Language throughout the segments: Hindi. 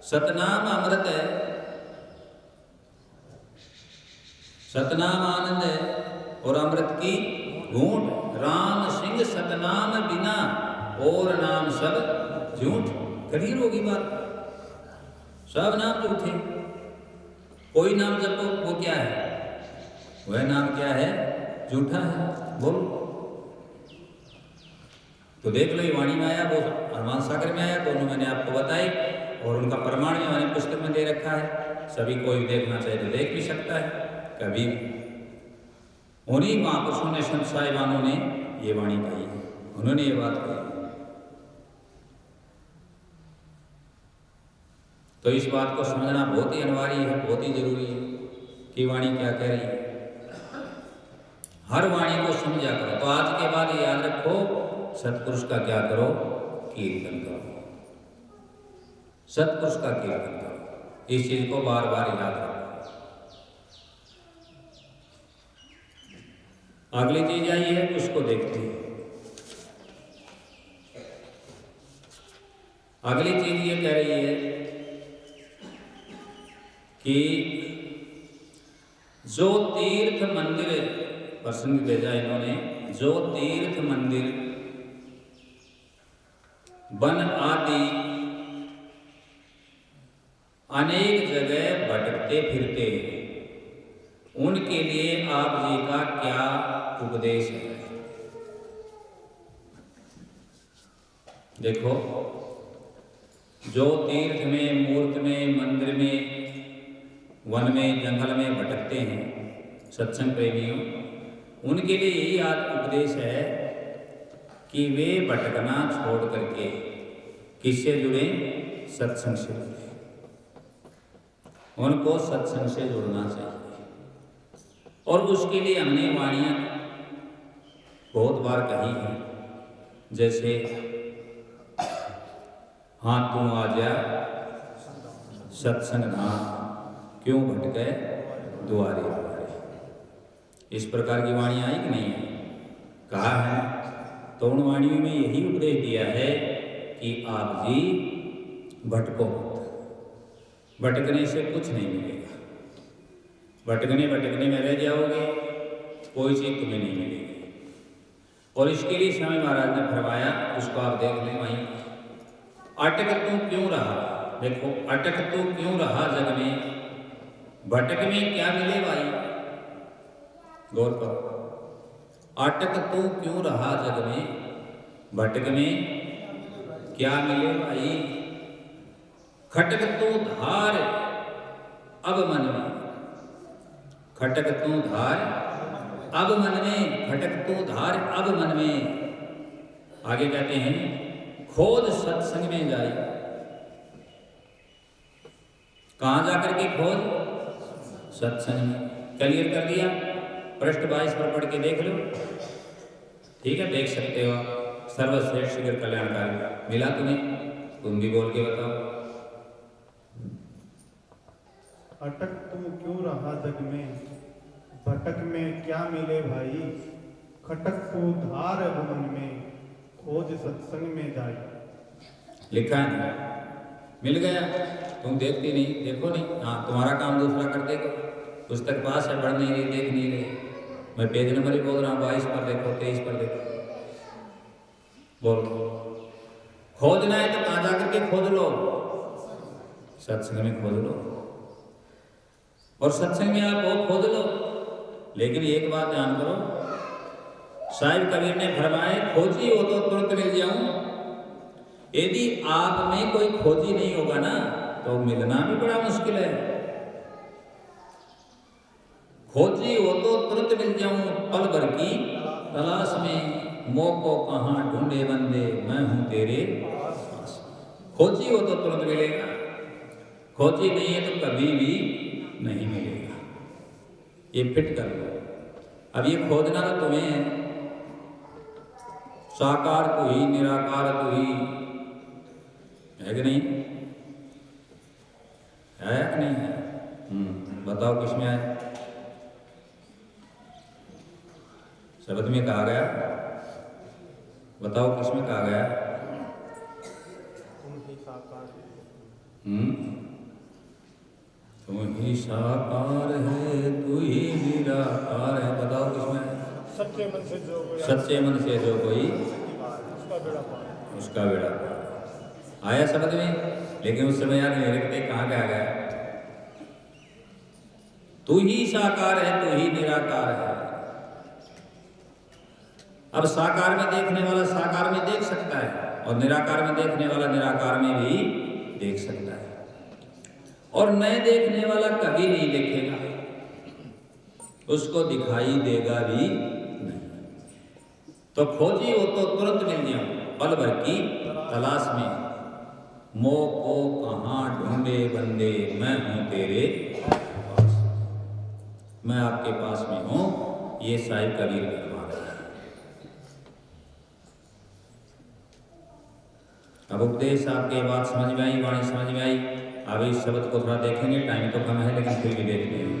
सतनाम अमृत है, सतनाम आनंद है और अमृत की घूंट। राम सिंह सतनाम बिना और नाम सब झूठ। क्लियर होगी बात, सब नाम झूठे। कोई नाम जपो वो क्या है, वह नाम क्या है, झूठा है। बोलो तो देख लो, ये वाणी में आया, वो हनुमान सागर में आया, दोनों मैंने आपको बताई और उनका प्रमाण भी हमारी पुस्तक में दे रखा है। सभी कोई देखना चाहे तो देख भी सकता है कभी। उन्हीं महापुरुषों ने, संत साहिबानों ने ये वाणी कही है, उन्होंने ये बात कही। तो इस बात को समझना बहुत ही अनिवार्य है, बहुत ही जरूरी है कि वाणी क्या कह रही है। हर वाणी को समझा करो। तो आज के बाद याद रखो, सतपुरुष का क्या करो, कीर्तन करो। सतपुरुष का कीर्तन करो, इस चीज को बार बार याद रखो। अगली चीज आई है, उसको देखते हैं। अगली चीज ये कह रही है कि जो तीर्थ मंदिर, प्रसंग भेजा इन्होंने, जो तीर्थ मंदिर वन आदि अनेक जगह भटकते फिरते, उनके लिए आप जी का क्या उपदेश है। देखो, जो तीर्थ में, मूर्त में, मंदिर में, वन में, जंगल में भटकते हैं सत्संग प्रेमियों, उनके लिए यही उपदेश है कि वे भटकना छोड़ करके किससे जुड़े, सत्संग से जुड़े। उनको सत्संग से जुड़ना चाहिए। और उसके लिए हमने वाणियां बहुत बार कही हैं, जैसे हाँ तू आ जा सत्संग धाम, क्यों भटके द्वारे द्वारे। इस प्रकार की वाणियां आई कि नहीं है, कहा है। तो उन वाणियों में यही उपदेश दिया है कि आप जी भटको मत। भटकने से कुछ नहीं मिलेगा, भटकने भटकने में रह जाओगे, कोई चीज तुम्हें नहीं मिलेगी। और इसके लिए स्वामी महाराज ने फरमाया, उसको आप देख लें वहीं, अटक तू क्यों रहा। देखो, अटक तू क्यों रहा जग में, भटक में क्या मिले भाई। गौर करो, अटक तू क्यों रहा जग में, भटक में क्या मिले भाई। खटक तू धार अब मन में, खटक तू धार अब मन में, खटक तू धार अब मन में। आगे कहते हैं, खोज सत्संग में जाए। कहां जाकर के खोज, सत्संग में। क्लियर कर दिया, पृष्ठ 22 पर पढ़ के देख लो, ठीक है, देख सकते हो। सर्वश्रेष्ठ शीघ्र कल्याणकारी मिला तुम्हें, तुम भी बोल के बताओ। अटक तुम क्यों रहा जग में, भटक में क्या मिले भाई। खटक को धार अब मन में, खोज सत्संग में जाई। लिखा है, मिल गया। तुम देखती नहीं, देखो नहीं, हाँ तुम्हारा काम दूसरा कर देगा। पुस्तक पास है, पढ़ नहीं रही, देख नहीं रही। मैं पेज नंबर ही बोल रहा हूँ, 22 पर देखो, 23 पर देखो। बोलो, खोजना है तो कहाँ जाकर के खोज लो, सत्संग में खोज लो। और सत्संग में आप वो खोज लो। लेकिन एक बात ध्यान करो, साहिब कबीर ने फरमाए, खोजी हो तो तुरंत मिल जाऊं। यदि आप में कोई खोजी नहीं होगा ना, तो मिलना भी बड़ा मुश्किल है। खोजी हो तो तुरंत मिल जाऊं, पल भर की तलाश में, मौको कहाँ ढूंढे बंदे, मैं हूं तेरे पास। खोजी हो तो तुरंत मिलेगा, खोजी नहीं है तो कभी भी नहीं मिलेगा। ये फिट कर लो। अब ये खोजना तो तुम्हें है, साकार तू ही, निराकार तू ही है कि नहीं, है कि नहीं है। बताओ किसमें है, शब्द में कहा गया, बताओ किसमें कहा गया। तू ही साकार है, तू ही निराकार है। बताओ किसमें? सच्चे मन से जो कोई सच्चे मन से जो कोई उसका बेड़ा पार। उसका बेड़ा पार। आया समझ में? लेकिन उस समय यार मेरे पे कहाँ क्या गया? तू ही साकार है, तू ही निराकार है। अब साकार में देखने वाला साकार में देख सकता है और निराकार में देखने वाला निराकार में भी देख सकता है, और न देखने वाला कभी नहीं देखेगा, उसको दिखाई देगा भी नहीं। तो खोजी हो तो तुरंत मिल जाओ, पल भर की तलाश में। मोह को कहाँ ढूंढे बंदे, मैं हूं तेरे पास, मैं आपके पास में हूं। ये साहिब कबीर फरमा रहे हैं। अब उपदेश आपके बात समझ में आई, वाणी समझ में आई। अब इस शब्द को थोड़ा देखेंगे, टाइम तो कम है लेकिन फिर भी देखते हैं।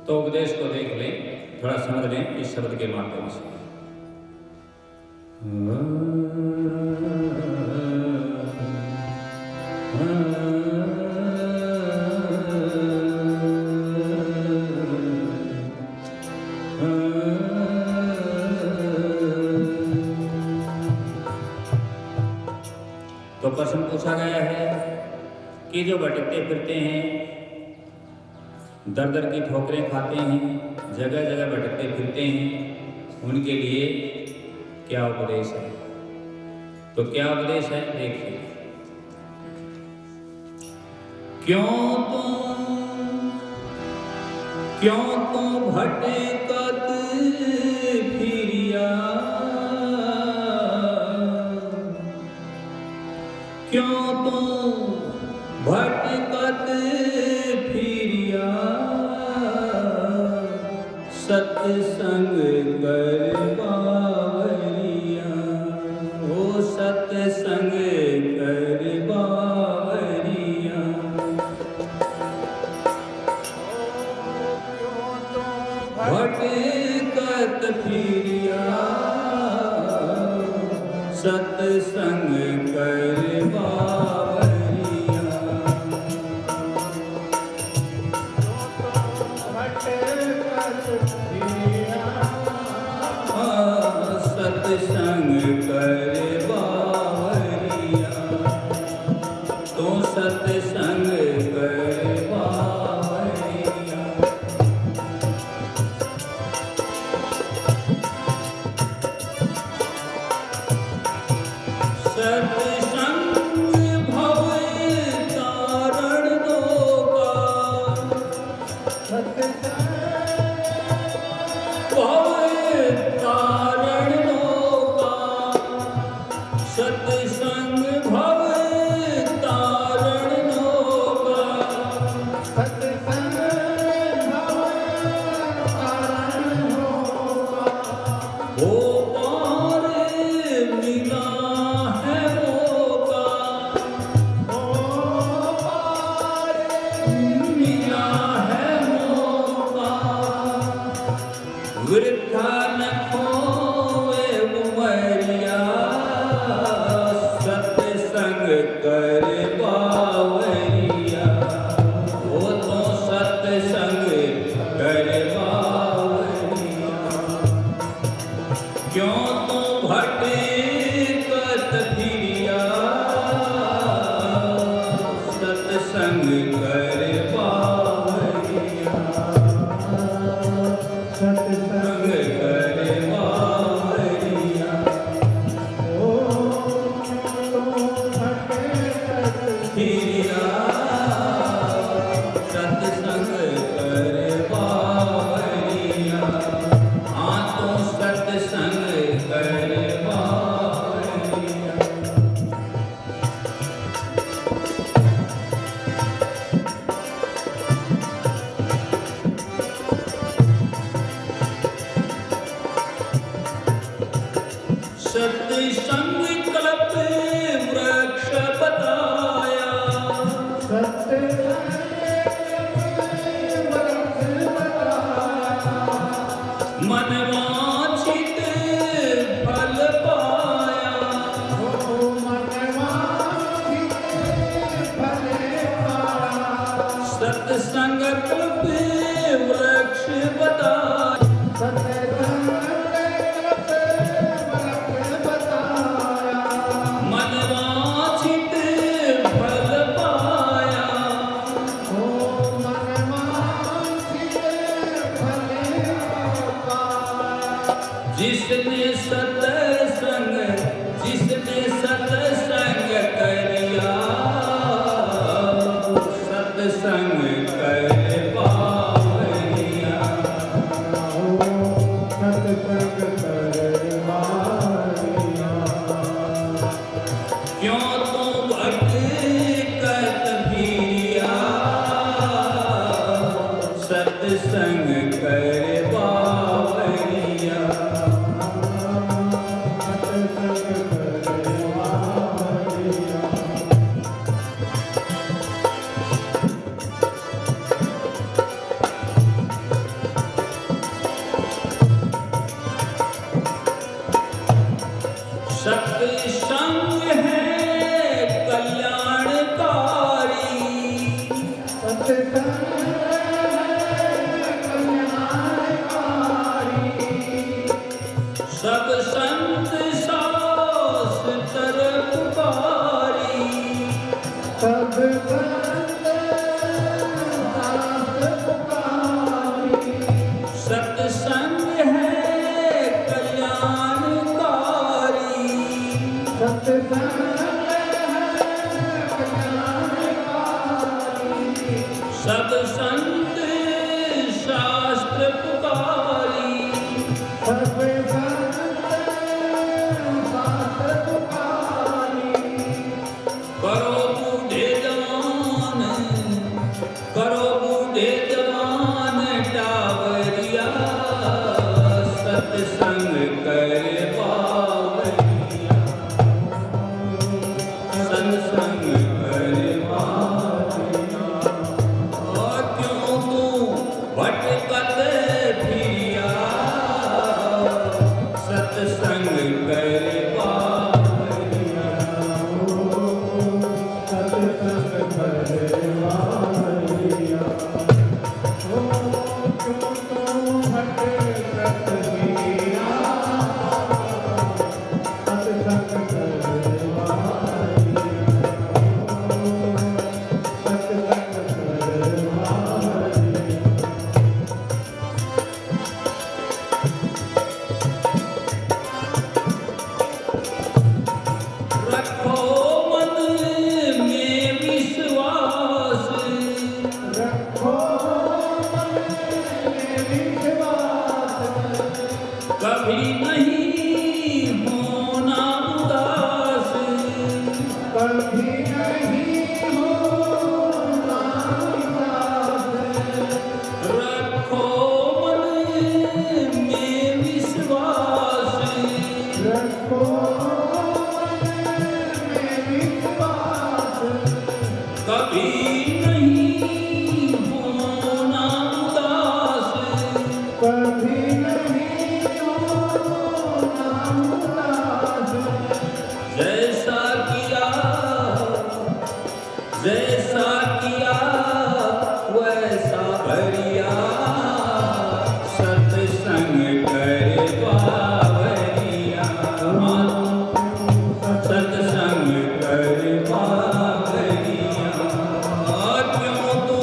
तो उपदेश को देख लें, थोड़ा समझ लें इस शब्द के माध्यम से। तो प्रश्न पूछा गया है कि जो भटकते फिरते हैं, दर दर की ठोकरें खाते हैं, जगह जगह भटकते फिरते हैं, उनके लिए क्या उपदेश है? तो क्या उपदेश है देखिए। क्यों तुम भटकत फिरिया, क्यों तुम भटकत फिरिया, सत्संग कर बावरिया, ओ सत्संग कर बावरिया। भटकत फिरिया, सत्संग कर बावरिया। सत्संग कर बावरिया, तो सत्संग कर बावरिया। सत्संग भव तारण दो का, भव तारण दो का, सत्संग भव तारण दो का, कल्प वृक्ष बताया, मनवांछित फल पाया। जिसने सत्संग करिया, सत्संग कर पावरिया। क्यों तू भटकत फिरिया, सत्संग कर पावरिया। सत्संग है कल्याणकारी, सब संत शास्त्र पुकारी। सत्संग है कल्याणकारी, सब संत शास्त्र पुकारी। करो बूढ़े जवान, करो बूढ़े जवान टावरिया, सत्संग कर पावरिया। सत्संग कर पावरिया। और क्यों तू भटकत फिरिया, सत्संग कर पावरिया। रखो मन में विश्वास, कभी नहीं होना उदास। रखो मन में विश्वास, कभी नहीं होना उदास। जैसा किया वैसा भरिया, सत्संग कर पावरिया। सत्संग कर पावरिया। क्यों तू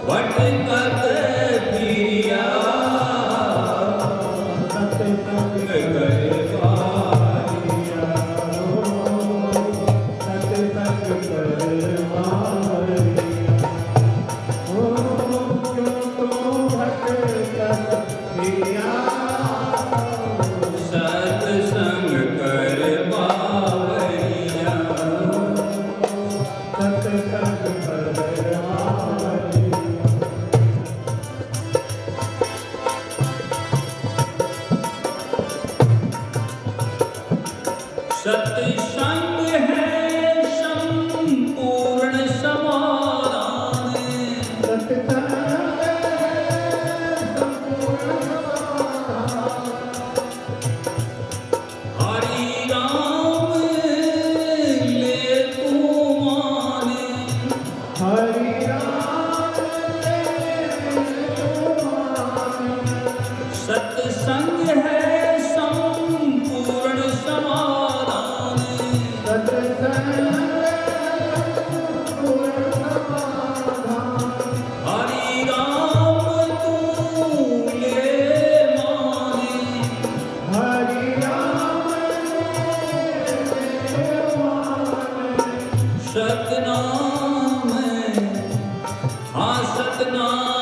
भटकत फिरिया, सत्संग कर पावरिया। सत्संग कर पावरिया। सत्संग है संपूर्ण समाधान। हरि राम तू ले माने, सतनाम हाँ सतनाम